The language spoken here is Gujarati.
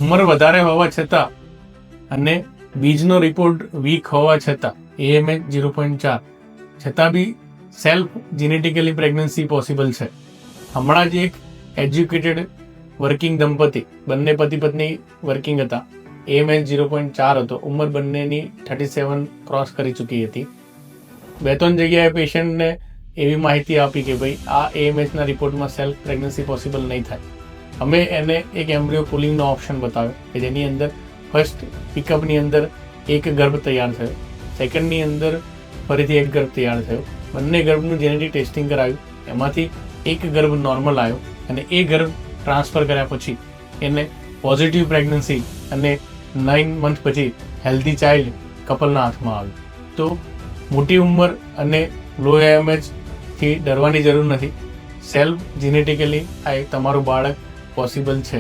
ઉંમર વધારે હોવા છતાં અને બીજનો રિપોર્ટ વીક હોવા છતાં AMH 0.4 છતાં બી સેલ્ફ જીનેટિકલી પ્રેગ્નન્સી પોસિબલ છે. હમણાં જ એક એજ્યુકેટેડ વર્કિંગ દંપતી, બંને પતિ પત્ની વર્કિંગ હતા, AMH 0.4 હતો, ઉંમર બંનેની 37 ક્રોસ કરી ચૂકી હતી. 2-3 જગ્યાએ પેશન્ટને એવી માહિતી આપી કે ભાઈ આ AMHના રિપોર્ટમાં સેલ્ફ પ્રેગ્નન્સી પોસિબલ નહીં થાય. અમે એને એક એમ્બ્રિયો પુલિંગનો ઓપ્શન બતાવ્યો કે જેની અંદર ફર્સ્ટ પિકઅપની અંદર એક ગર્ભ તૈયાર થયો, સેકન્ડની અંદર ફરીથી એક ગર્ભ તૈયાર થયો. બંને ગર્ભનું જેનેટિક ટેસ્ટિંગ કરાવ્યું, એમાંથી એક ગર્ભ નોર્મલ આવ્યો અને એ ગર્ભ ટ્રાન્સફર કર્યા પછી એને પોઝિટિવ પ્રેગ્નન્સી અને 9 મંથ પછી હેલ્ધી ચાઇલ્ડ કપલના હાથમાં આવ્યું. તો મોટી ઉંમર અને લો AMHથી ડરવાની જરૂર નથી. સેલ્ફ જીનેટિકલી આ તમારું બાળક પોસિબલ છે.